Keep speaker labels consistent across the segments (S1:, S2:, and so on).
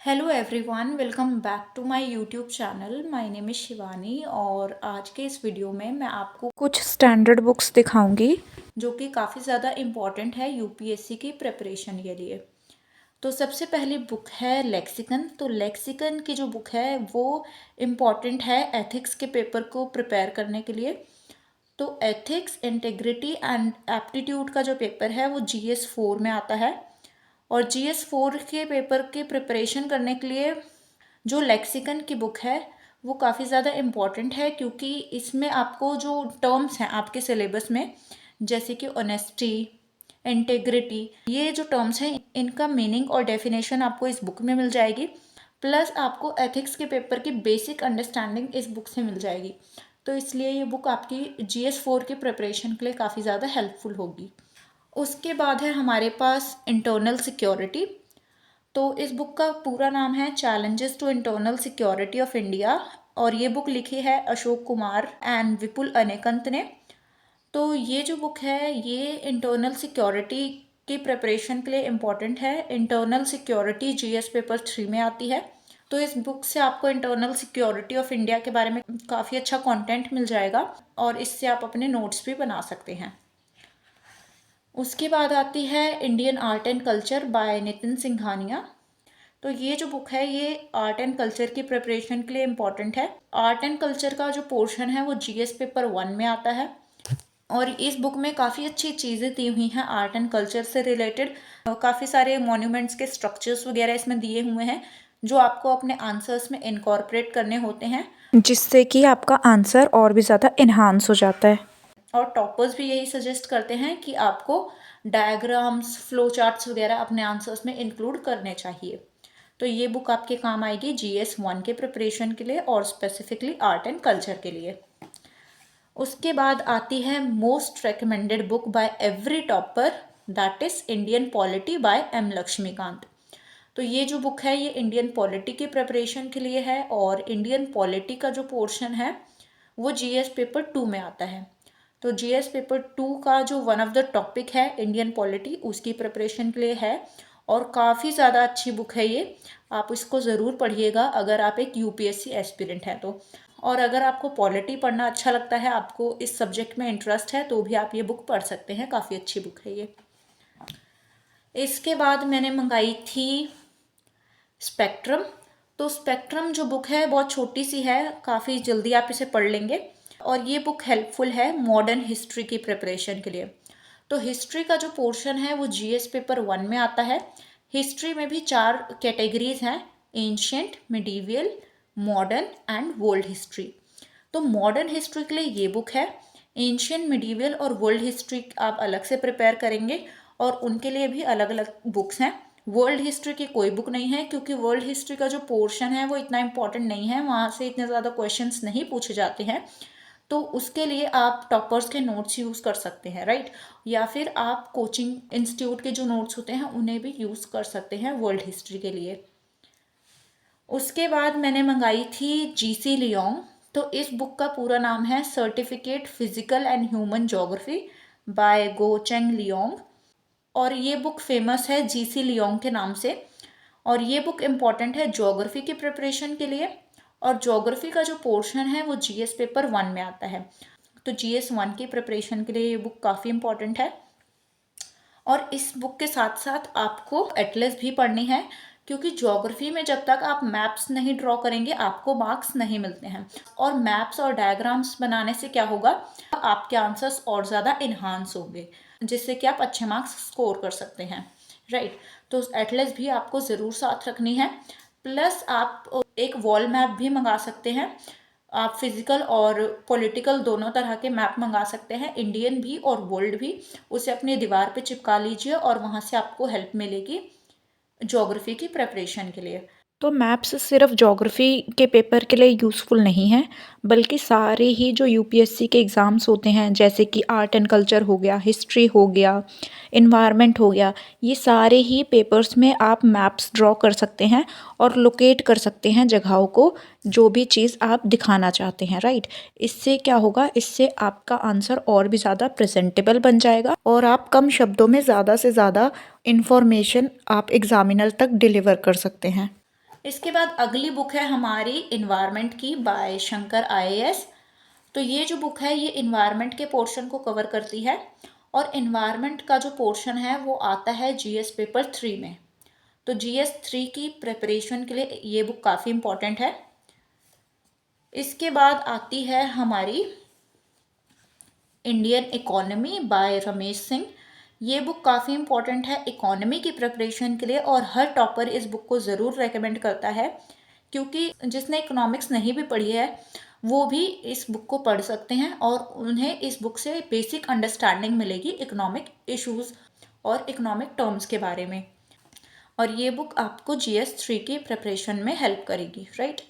S1: Hello everyone, welcome back to my YouTube channel. My name is Shivani और आज के इस वीडियो में मैं आपको कुछ स्टैंडर्ड बुक्स दिखाऊंगी जो कि काफ़ी ज़्यादा इम्पॉर्टेंट है यूपीएससी की प्रिपरेशन के लिए। तो सबसे पहली बुक है लेक्सिकन। तो लेक्सिकन की जो बुक है वो इम्पॉर्टेंट है एथिक्स के पेपर को प्रिपेयर करने के लिए। तो एथिक्स, इंटेग्रिटी एंड एप्टीट्यूड का जो पेपर है वो GS 4 में आता है। और GS 4 के पेपर के प्रिपरेशन करने के लिए जो लेक्सिकन की बुक है वो काफ़ी ज़्यादा इम्पॉर्टेंट है, क्योंकि इसमें आपको जो टर्म्स हैं आपके सिलेबस में, जैसे कि ऑनेस्टी, इंटेग्रिटी, ये जो टर्म्स हैं इनका मीनिंग और डेफिनेशन आपको इस बुक में मिल जाएगी। प्लस आपको एथिक्स के पेपर की बेसिक अंडरस्टैंडिंग इस बुक से मिल जाएगी। तो इसलिए ये बुक आपकी GS 4 के प्रिपरेशन के लिए काफ़ी ज़्यादा हेल्पफुल होगी। उसके बाद है हमारे पास इंटरनल सिक्योरिटी। तो इस बुक का पूरा नाम है challenges to internal security of India और ये बुक लिखी है अशोक कुमार एंड विपुल अनेकंत ने। तो ये जो बुक है ये इंटरनल सिक्योरिटी की प्रिपरेशन के लिए इम्पॉर्टेंट है। इंटरनल सिक्योरिटी GS पेपर 3 में आती है। तो इस बुक से आपको इंटरनल सिक्योरिटी ऑफ इंडिया के बारे में काफ़ी अच्छा कंटेंट मिल जाएगा और इससे आप अपने नोट्स भी बना सकते हैं। उसके बाद आती है Indian art and culture by Nitin Singhania. तो ये जो बुक है ये आर्ट एंड कल्चर की प्रिपरेशन के लिए इम्पॉर्टेंट है। आर्ट एंड कल्चर का जो पोर्शन है वो GS पेपर 1 में आता है और इस बुक में काफ़ी अच्छी चीज़ें दी हुई हैं आर्ट एंड कल्चर से रिलेटेड। काफ़ी सारे मॉन्यूमेंट्स के स्ट्रक्चर्स वगैरह इसमें दिए हुए हैं जो आपको अपने आंसर्स में इनकॉर्पोरेट करने होते हैं, जिससे कि आपका आंसर और भी ज़्यादा इन्हांस हो जाता है। और टॉपर्स भी यही सजेस्ट करते हैं कि आपको डायग्राम्स, फ्लो चार्ट्स वगैरह अपने आंसर्स में इंक्लूड करने चाहिए। तो ये बुक आपके काम आएगी GS 1 के प्रिपरेशन के लिए और स्पेसिफिकली आर्ट एंड कल्चर के लिए। उसके बाद आती है most recommended book by every topper, that is Indian polity by M Laxmikanth. तो ये जो बुक है ये इंडियन पॉलिटी की प्रिपरेशन के लिए है और इंडियन पॉलिटी का जो पोर्शन है वो GS पेपर 2 में आता है। तो GS पेपर 2 का जो वन ऑफ द टॉपिक है इंडियन पॉलिटी, उसकी प्रिपरेशन के लिए है और काफ़ी ज़्यादा अच्छी बुक है ये। आप इसको ज़रूर पढ़िएगा अगर आप एक UPSC एस्पिरेंट हैं तो। और अगर आपको पॉलिटी पढ़ना अच्छा लगता है, आपको इस सब्जेक्ट में इंटरेस्ट है, तो भी आप ये बुक पढ़ सकते हैं। काफ़ी अच्छी बुक है ये। इसके बाद मैंने मंगाई थी स्पेक्ट्रम। तो स्पेक्ट्रम जो बुक है बहुत छोटी सी है, काफ़ी जल्दी आप इसे पढ़ लेंगे और ये बुक हेल्पफुल है मॉडर्न हिस्ट्री की प्रिपरेशन के लिए। तो हिस्ट्री का जो पोर्शन है वो GS पेपर 1 में आता है। हिस्ट्री में भी 4 कैटेगरीज हैं, ancient, medieval, modern and world history. तो मॉडर्न हिस्ट्री के लिए ये बुक है। एंशियंट, मिडीवियल और वर्ल्ड हिस्ट्री आप अलग से प्रिपेयर करेंगे और उनके लिए भी अलग अलग बुक्स हैं। वर्ल्ड हिस्ट्री की कोई बुक नहीं है, क्योंकि वर्ल्ड हिस्ट्री का जो पोर्शन है वो इतना इम्पॉर्टेंट नहीं है, वहाँ से इतने ज़्यादा क्वेश्चंस नहीं पूछे जाते हैं। तो उसके लिए आप टॉपर्स के नोट्स यूज़ कर सकते हैं, राइट। या फिर आप कोचिंग इंस्टीट्यूट के जो नोट्स होते हैं उन्हें भी यूज़ कर सकते हैं वर्ल्ड हिस्ट्री के लिए। उसके बाद मैंने मंगाई थी GC लियोंग। तो इस बुक का पूरा नाम है certificate physical and human geography by Goh Cheng Leong और ये बुक फेमस है GC लियोंग के नाम से। और ये बुक इम्पॉर्टेंट है ज्योग्राफी की प्रिपरेशन के लिए और ज्योग्राफी का जो पोर्शन है वो GS पेपर 1 में आता है। तो GS 1 की प्रिपरेशन के लिए ये बुक काफ़ी इम्पॉर्टेंट है। और इस बुक के साथ साथ आपको एटलस भी पढ़नी है, क्योंकि ज्योग्राफी में जब तक आप मैप्स नहीं ड्रॉ करेंगे आपको मार्क्स नहीं मिलते हैं। और मैप्स और डायग्राम्स बनाने से क्या होगा, आपके आंसर्स और ज़्यादा इन्हांस होंगे, जिससे कि आप अच्छे मार्क्स स्कोर कर सकते हैं, राइट। तो एटलस भी आपको ज़रूर साथ रखनी है। प्लस आप एक वॉल मैप भी मंगा सकते हैं। आप फिजिकल और पॉलिटिकल दोनों तरह के मैप मंगा सकते हैं, इंडियन भी और वर्ल्ड भी। उसे अपनी दीवार पे चिपका लीजिए और वहाँ से आपको हेल्प मिलेगी ज्योग्राफी की प्रिपरेशन के लिए। तो मैप्स सिर्फ ज्योग्राफी के पेपर के लिए यूज़फुल नहीं है, बल्कि सारे ही जो यूपीएससी के एग्ज़ाम्स होते हैं, जैसे कि आर्ट एंड कल्चर हो गया, हिस्ट्री हो गया, इन्वायरमेंट हो गया, ये सारे ही पेपर्स में आप मैप्स ड्रॉ कर सकते हैं और लोकेट कर सकते हैं जगहों को, जो भी चीज़ आप दिखाना चाहते हैं, राइट। इससे क्या होगा, इससे आपका आंसर और भी ज़्यादा प्रेजेंटेबल बन जाएगा और आप कम शब्दों में ज़्यादा से ज़्यादा इन्फॉर्मेशन आप एग्जामिनर तक डिलीवर कर सकते हैं। इसके बाद अगली बुक है हमारी इन्वायरमेंट की बाय शंकर आईएएस। तो ये जो बुक है ये इन्वायरमेंट के पोर्शन को कवर करती है और इन्वायरमेंट का जो पोर्शन है वो आता है जीएस पेपर 3 में। तो जीएस 3 की प्रिपरेशन के लिए ये बुक काफ़ी इम्पॉर्टेंट है। इसके बाद आती है हमारी Indian economy bye Ramesh Singh. ये बुक काफ़ी इम्पॉर्टेंट है इकोनॉमी की प्रिपरेशन के लिए और हर टॉपर इस बुक को ज़रूर रेकमेंड करता है, क्योंकि जिसने इकोनॉमिक्स नहीं भी पढ़ी है वो भी इस बुक को पढ़ सकते हैं और उन्हें इस बुक से बेसिक अंडरस्टैंडिंग मिलेगी इकोनॉमिक इश्यूज और इकोनॉमिक टर्म्स के बारे में। और ये बुक आपको जीएस 3 की प्रिपरेशन में हेल्प करेगी, राइट।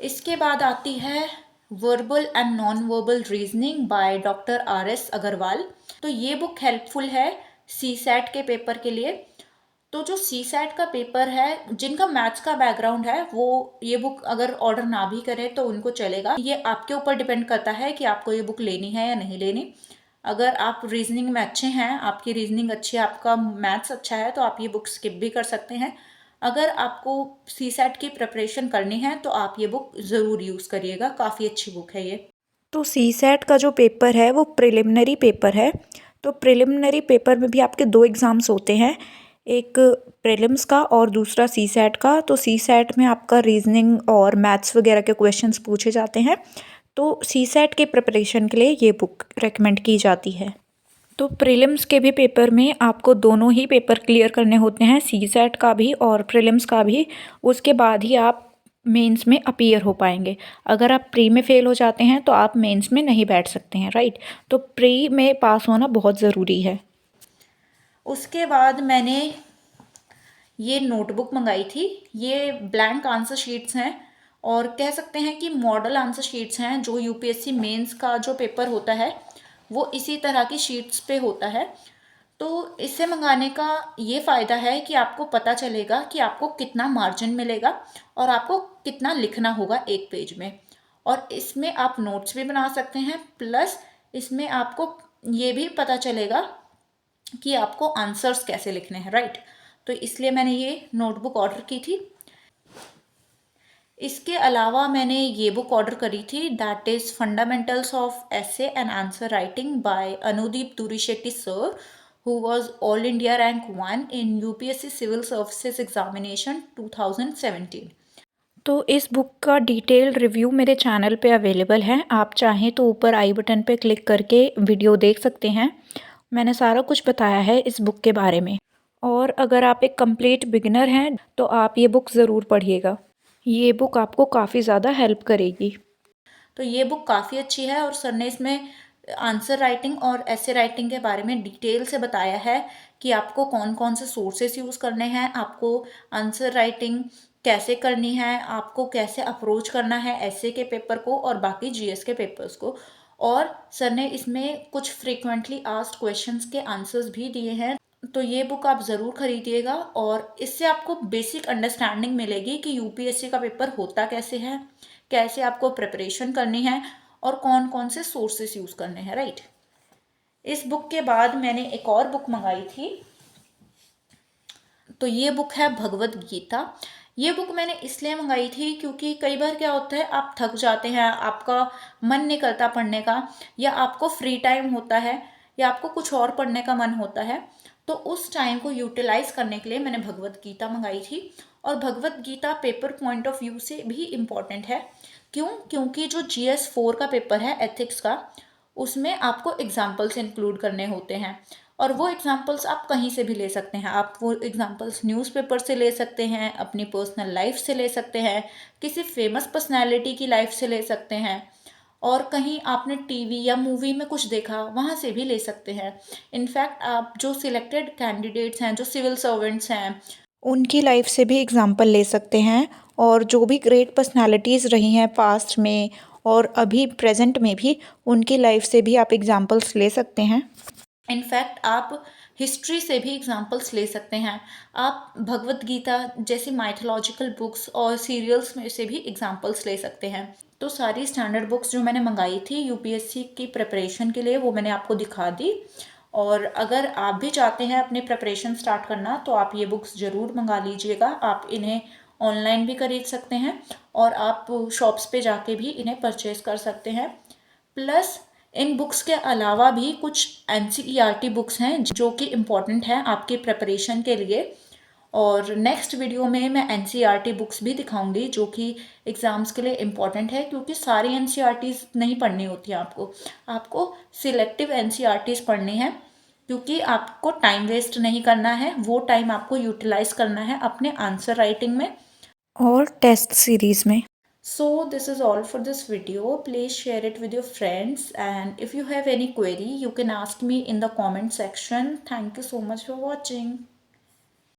S1: इसके बाद आती है verbal and non verbal reasoning by doctor R S. Agarwal. तो ये बुक हेल्पफुल है सीसैट के पेपर के लिए। तो जो सीसैट का पेपर है, जिनका मैथ्स का बैकग्राउंड है वो ये बुक अगर ऑर्डर ना भी करें तो उनको चलेगा। ये आपके ऊपर डिपेंड करता है कि आपको ये बुक लेनी है या नहीं लेनी। अगर आप रीजनिंग में अच्छे हैं, आपकी रीजनिंग अच्छी है, आपका मैथ्स अच्छा है, तो आप ये बुक स्किप भी कर सकते हैं। अगर आपको सीसैट की प्रिपरेशन करनी है तो आप ये बुक ज़रूर यूज़ करिएगा, काफ़ी अच्छी बुक है ये।
S2: तो सीसैट का जो पेपर है वो प्रिलिमिनरी पेपर है। तो प्रिलिमिनरी पेपर में भी आपके 2 एग्ज़ाम्स होते हैं, एक प्रीलिम्स का और दूसरा सीसैट का। तो सीसैट में आपका रीजनिंग और मैथ्स वगैरह के क्वेश्चंस पूछे जाते हैं। तो सीसैट के प्रिपरेशन के लिए ये बुक रेकमेंड की जाती है। तो प्रीलिम्स के भी पेपर में आपको दोनों ही पेपर क्लियर करने होते हैं, सीसैट का भी और प्रीलिम्स का भी। उसके बाद ही आप मेंस में अपीयर हो पाएंगे। अगर आप प्री में फ़ेल हो जाते हैं तो आप मेंस में नहीं बैठ सकते हैं, राइट। तो प्री में पास होना बहुत ज़रूरी है।
S1: उसके बाद मैंने ये नोटबुक मंगाई थी। ये ब्लैंक आंसर शीट्स हैं और कह सकते हैं कि मॉडल आंसर शीट्स हैं। जो यूपीएससी मेंस का जो पेपर होता है वो इसी तरह की शीट्स पे होता है। तो इससे मंगाने का ये फ़ायदा है कि आपको पता चलेगा कि आपको कितना मार्जिन मिलेगा और आपको कितना लिखना होगा एक पेज में। और इसमें आप नोट्स भी बना सकते हैं, प्लस इसमें आपको ये भी पता चलेगा कि आपको आंसर्स कैसे लिखने हैं, राइट। तो इसलिए मैंने ये नोटबुक ऑर्डर की थी। इसके अलावा मैंने ये बुक ऑर्डर करी थी, that is fundamentals of essay and answer writing by Anudeep Durishetty sir, who was All India Rank 1 in UPSC Civil Services Examination 2017।
S2: तो इस बुक का डिटेल रिव्यू मेरे चैनल पे अवेलेबल है। आप चाहें तो ऊपर आई बटन पे क्लिक करके वीडियो देख सकते हैं। मैंने सारा कुछ बताया है इस बुक के बारे में। और अगर आप एक कंप्लीट बिगिनर हैं तो आप ये बुक ज़रूर पढ़िएगा। ये बुक आपको काफ़ी ज़्यादा हेल्प करेगी।
S1: तो ये बुक काफ़ी अच्छी है और सर ने इसमें आंसर राइटिंग और ऐसे राइटिंग के बारे में डिटेल से बताया है कि आपको कौन कौन से सोर्सेस यूज़ करने हैं, आपको आंसर राइटिंग कैसे करनी है, आपको कैसे अप्रोच करना है ऐसे के पेपर को और बाकी जीएस के पेपर्स को। और सर ने इसमें कुछ फ्रीक्वेंटली आस्क्ड क्वेश्चंस के आंसर्स भी दिए हैं। तो ये बुक आप ज़रूर खरीदिएगा और इससे आपको बेसिक अंडरस्टैंडिंग मिलेगी कि यूपीएससी का पेपर होता कैसे है, कैसे आपको प्रिपरेशन करनी है और कौन कौन से सोर्सेस यूज़ करने हैं, राइट। इस बुक के बाद मैंने एक और बुक मंगाई थी। तो ये बुक है भगवद गीता। ये बुक मैंने इसलिए मंगाई थी क्योंकि कई बार क्या होता है, आप थक जाते हैं, आपका मन नहीं करता पढ़ने का, या आपको फ्री टाइम होता है, या आपको कुछ और पढ़ने का मन होता है। तो उस टाइम को यूटिलाइज करने के लिए मैंने भगवद गीता मंगाई थी। और Bhagavad Gita paper point of view से भी इम्पॉर्टेंट है। क्यों? क्योंकि जो GS 4 का पेपर है एथिक्स का, उसमें आपको एग्जाम्पल्स इंक्लूड करने होते हैं और वो एग्जाम्पल्स आप कहीं से भी ले सकते हैं। आप वो एग्जाम्पल्स न्यूज़पेपर से ले सकते हैं, अपनी पर्सनल लाइफ से ले सकते हैं, किसी फेमस पर्सनैलिटी की लाइफ से ले सकते हैं, और कहीं आपने टीवी या मूवी में कुछ देखा वहाँ से भी ले सकते हैं। इनफैक्ट आप जो सिलेक्टेड कैंडिडेट्स हैं, जो सिविल सर्वेंट्स हैं,
S2: उनकी लाइफ से भी एग्जाम्पल ले सकते हैं। और जो भी ग्रेट पर्सनालिटीज़ रही हैं पास्ट में और अभी प्रेजेंट में भी, उनकी लाइफ से भी आप एग्जाम्पल्स ले सकते हैं।
S1: इनफैक्ट आप हिस्ट्री से भी एग्जाम्पल्स ले सकते हैं। आप भगवत गीता जैसी माइथोलॉजिकल बुक्स और सीरियल्स में से भी एग्जाम्पल्स ले सकते हैं। तो सारी स्टैंडर्ड बुक्स जो मैंने मंगाई थी यूपीएससी की प्रिपरेशन के लिए वो मैंने आपको दिखा दी। और अगर आप भी चाहते हैं अपने प्रिपरेशन स्टार्ट करना तो आप ये बुक्स ज़रूर मंगा लीजिएगा। आप इन्हें ऑनलाइन भी खरीद सकते हैं और आप शॉप्स पे जाके भी इन्हें परचेज़ कर सकते हैं। प्लस इन बुक्स के अलावा भी कुछ NCERT बुक्स हैं जो कि इम्पॉर्टेंट हैं आपकी प्रिपरेशन के लिए। और नेक्स्ट वीडियो में मैं NCERT बुक्स भी दिखाऊंगी जो कि एग्ज़ाम्स के लिए इम्पॉर्टेंट है, क्योंकि सारी NCERTs नहीं पढ़नी होती हैं आपको सिलेक्टिव NCERTs पढ़नी है, क्योंकि आपको टाइम वेस्ट नहीं करना है, वो टाइम आपको यूटिलाइज़ करना है अपने आंसर राइटिंग में
S2: और टेस्ट सीरीज़ में।
S1: So this is all for this video. Please share it with your friends, and if you have any query you can ask me in the comment section. Thank you so much for watching.